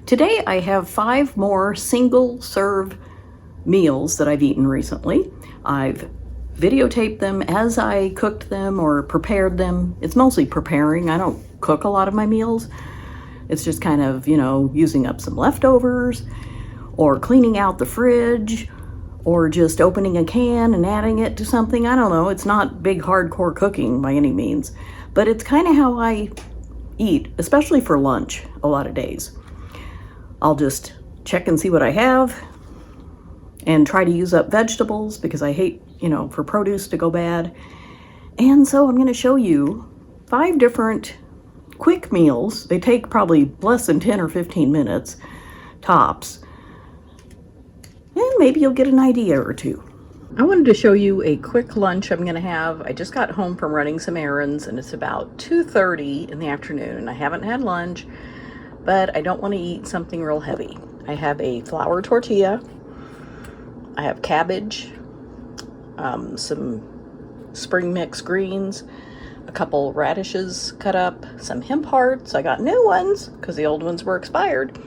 Today I have 5 more single serve meals that I've eaten recently. I've videotaped them as I cooked them or prepared them. It's mostly preparing. I don't cook a lot of my meals. It's just kind of, using up some leftovers or cleaning out the fridge or just opening a can and adding it to something. I don't know. It's not big hardcore cooking by any means, but it's kind of how I eat, especially for lunch a lot of days. I'll just check and see what I have and try to use up vegetables because I hate, for produce to go bad. And so I'm going to show you 5 different quick meals. They take probably less than 10 or 15 minutes tops. And maybe you'll get an idea or two. I wanted to show you a quick lunch I'm going to have. I just got home from running some errands and it's about 2:30 in the afternoon. I haven't had lunch, but I don't want to eat something real heavy. I have a flour tortilla. I have cabbage, some spring mix greens, a couple radishes cut up, some hemp hearts. I got new ones because the old ones were expired,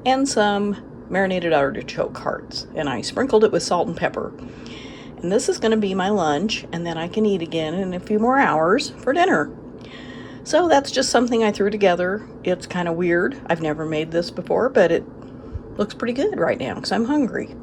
and some marinated artichoke hearts. And I sprinkled it with salt and pepper. And this is going to be my lunch, and then I can eat again in a few more hours for dinner. So that's just something I threw together. It's kind of weird. I've never made this before, but it looks pretty good right now because I'm hungry.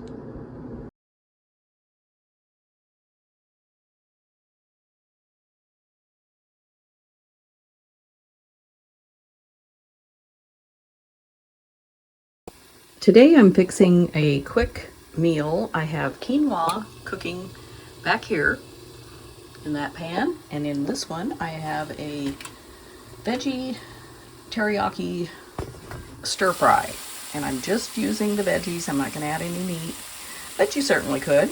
Today I'm fixing a quick meal. I have quinoa cooking back here in that pan, and in this one I have a veggie teriyaki stir fry, and I'm just using the veggies. I'm not going to add any meat, but you certainly could.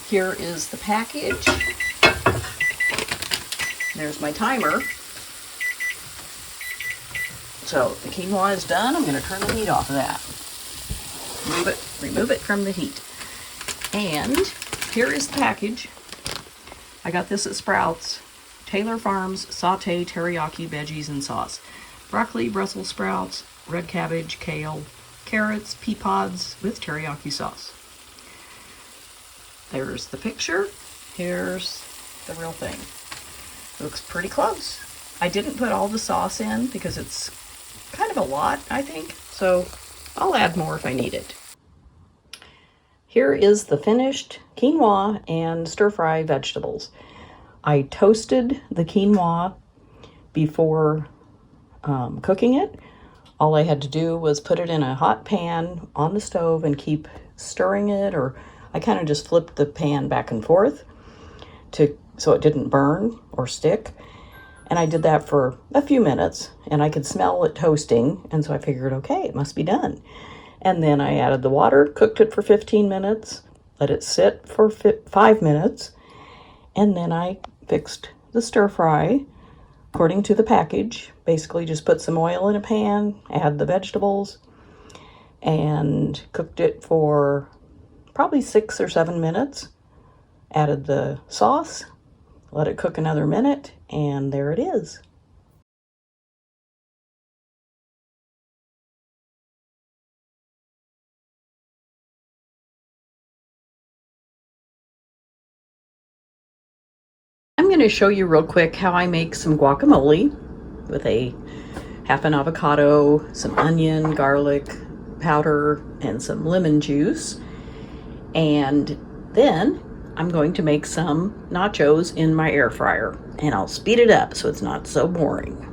Here is the package. There's my timer. So the quinoa is done. I'm going to turn the heat off of that. Remove it from the heat. And here is the package. I got this at Sprouts. Taylor Farms Sauté Teriyaki Veggies and Sauce. Broccoli, Brussels sprouts, red cabbage, kale, carrots, pea pods with teriyaki sauce. There's the picture. Here's the real thing. Looks pretty close. I didn't put all the sauce in because it's kind of a lot, I think. So I'll add more if I need it. Here is the finished quinoa and stir-fry vegetables. I toasted the quinoa before cooking it. All I had to do was put it in a hot pan on the stove and keep stirring it, or I kind of just flipped the pan back and forth so it didn't burn or stick. And I did that for a few minutes, and I could smell it toasting, and so I figured, okay, it must be done. And then I added the water, cooked it for 15 minutes, let it sit for 5 minutes, and then I fixed the stir fry according to the package. Basically just put some oil in a pan, add the vegetables, and cooked it for probably 6 or 7 minutes. Added the sauce, let it cook another minute, and there it is. I'm going to show you real quick how I make some guacamole with a half an avocado, some onion, garlic powder, and some lemon juice. And then I'm going to make some nachos in my air fryer, and I'll speed it up so it's not so boring.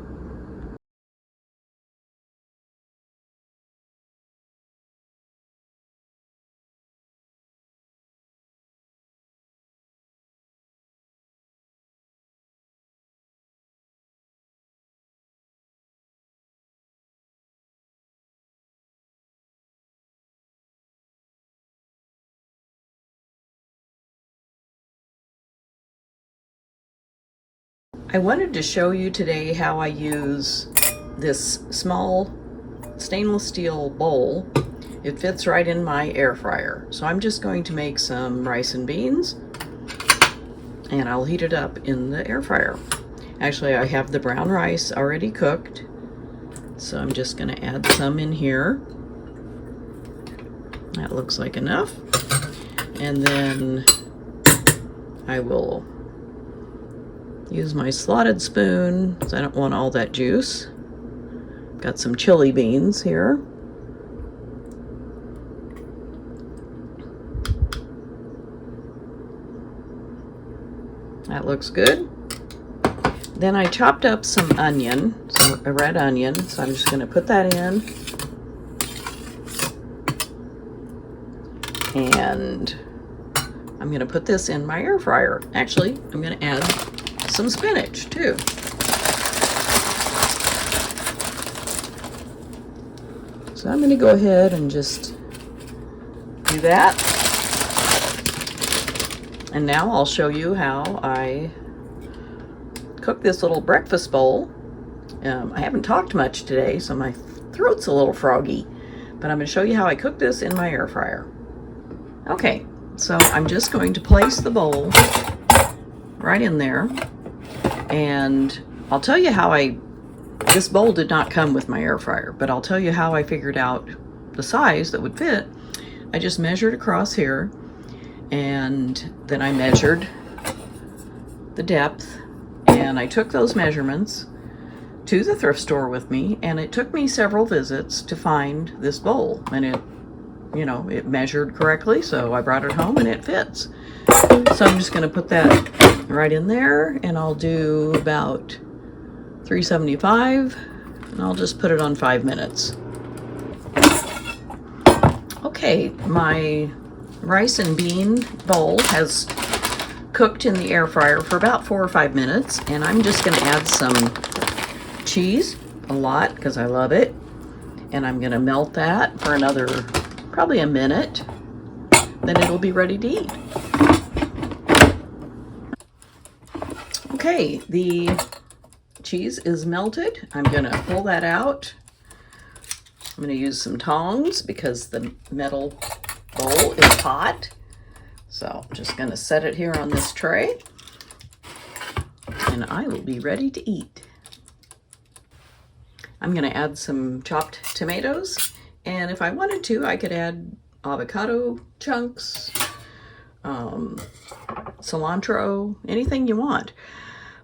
I wanted to show you today how I use this small stainless steel bowl. It fits right in my air fryer. So I'm just going to make some rice and beans, and I'll heat it up in the air fryer. Actually, I have the brown rice already cooked, So I'm just going to add some in here. That looks like enough. And then I will use my slotted spoon, because I don't want all that juice. Got some chili beans here. That looks good. Then I chopped up some onion, a red onion, so I'm just going to put that in. And I'm going to put this in my air fryer. Actually, I'm going to add some spinach too. So I'm going to go ahead and just do that. And now I'll show you how I cook this little breakfast bowl. I haven't talked much today, so my throat's a little froggy, but I'm going to show you how I cook this in my air fryer. Okay, so I'm just going to place the bowl right in there, and I'll tell you how this bowl did not come with my air fryer, but I'll tell you how I figured out the size that would fit. I just measured across here, and then I measured the depth, and I took those measurements to the thrift store with me, and it took me several visits to find this bowl, and it measured correctly, so I brought it home and it fits. So I'm just going to put that right in there, and I'll do about 375, and I'll just put it on 5 minutes. Okay, my rice and bean bowl has cooked in the air fryer for about 4 or 5 minutes, and I'm just going to add some cheese, a lot, because I love it, and I'm going to melt that for another probably a minute, then it'll be ready to eat. Okay, the cheese is melted. I'm going to pull that out. I'm going to use some tongs because the metal bowl is hot. So I'm just going to set it here on this tray, and I will be ready to eat. I'm going to add some chopped tomatoes, and if I wanted to, I could add avocado chunks, cilantro, anything you want.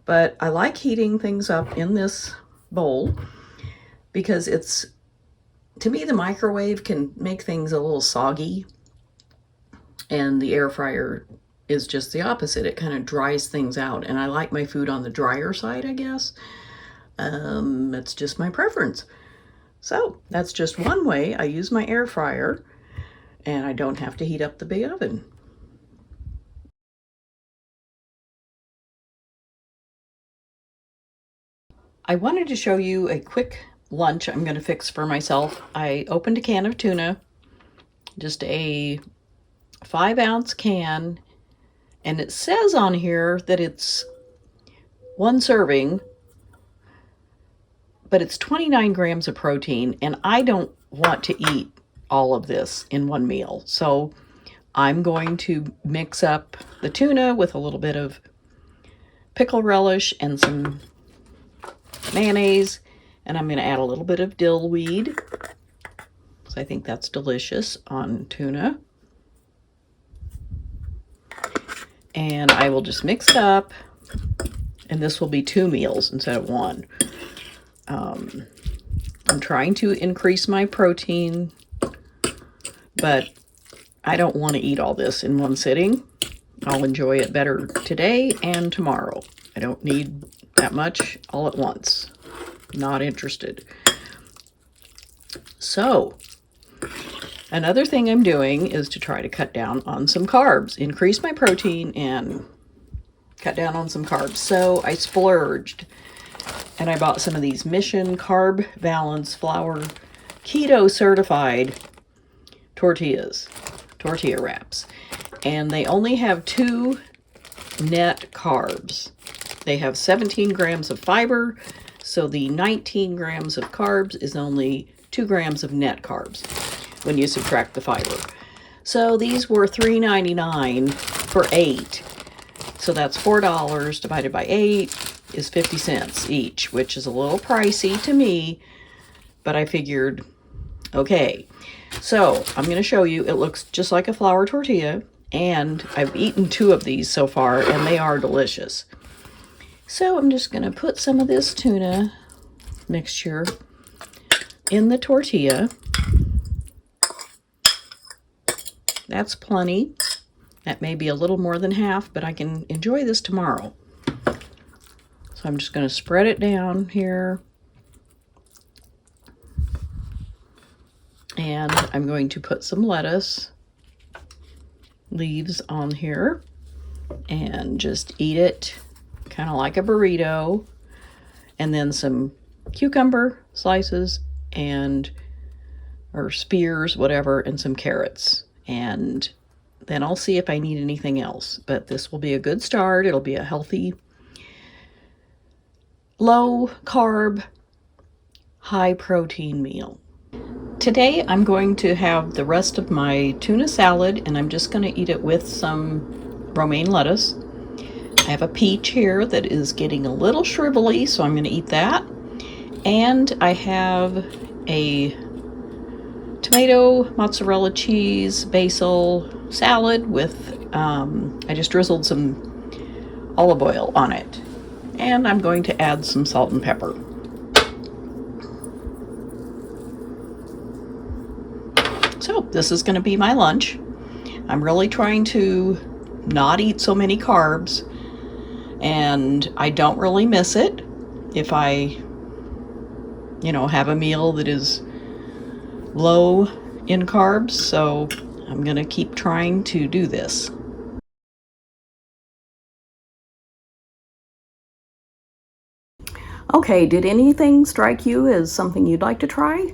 But I like heating things up in this bowl because to me, the microwave can make things a little soggy, and the air fryer is just the opposite. It kind of dries things out, and I like my food on the drier side, I guess. It's just my preference. So that's just one way I use my air fryer, and I don't have to heat up the big oven. I wanted to show you a quick lunch I'm going to fix for myself. I opened a can of tuna, just a 5-ounce can, and it says on here that it's 1 serving, but it's 29 grams of protein, and I don't want to eat all of this in one meal. So I'm going to mix up the tuna with a little bit of pickle relish and some mayonnaise, and I'm going to add a little bit of dill weed, because I think that's delicious on tuna. And I will just mix it up, and this will be 2 meals instead of 1. I'm trying to increase my protein, but I don't want to eat all this in one sitting. I'll enjoy it better today and tomorrow. I don't need that much all at once. Not interested. So, another thing I'm doing is to try to cut down on some carbs, increase my protein and cut down on some carbs. So I splurged, and I bought some of these Mission Carb Balance Flour Keto certified tortilla wraps. And they only have 2 net carbs. They have 17 grams of fiber, so the 19 grams of carbs is only 2 grams of net carbs when you subtract the fiber. So these were $3.99 for 8. So that's $4 divided by 8 is 50 cents each, which is a little pricey to me, but I figured, okay. So I'm going to show you. It looks just like a flour tortilla, and I've eaten 2 of these so far, and they are delicious. So I'm just going to put some of this tuna mixture in the tortilla. That's plenty. That may be a little more than half, but I can enjoy this tomorrow. So I'm just going to spread it down here. And I'm going to put some lettuce leaves on here and just eat it kind of like a burrito. And then some cucumber slices or spears, whatever, and some carrots. And then I'll see if I need anything else. But this will be a good start. It'll be a healthy, low carb, high protein meal. Today I'm going to have the rest of my tuna salad, and I'm just going to eat it with some romaine lettuce. I have a peach here that is getting a little shrivelly, so I'm going to eat that. And I have a tomato, mozzarella cheese, basil salad with, I just drizzled some olive oil on it. And I'm going to add some salt and pepper. So this is going to be my lunch. I'm really trying to not eat so many carbs, and I don't really miss it if I, have a meal that is low in carbs. So I'm going to keep trying to do this. Okay, did anything strike you as something you'd like to try?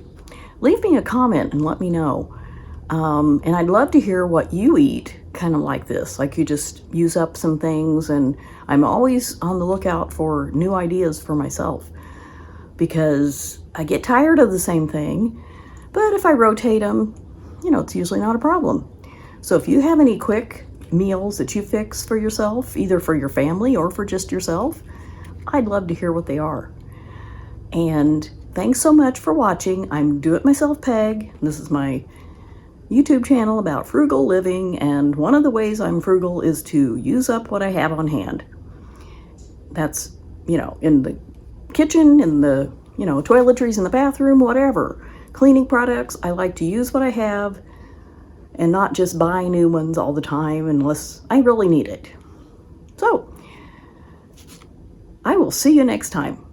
Leave me a comment and let me know. And I'd love to hear what you eat kind of like this, like you just use up some things, and I'm always on the lookout for new ideas for myself because I get tired of the same thing, but if I rotate them, it's usually not a problem. So if you have any quick meals that you fix for yourself, either for your family or for just yourself, I'd love to hear what they are. And thanks so much for watching. I'm Do It Myself Peg. This is my YouTube channel about frugal living, and one of the ways I'm frugal is to use up what I have on hand. That's, in the kitchen, in the, toiletries in the bathroom, whatever. Cleaning products, I like to use what I have and not just buy new ones all the time unless I really need it. So, I will see you next time.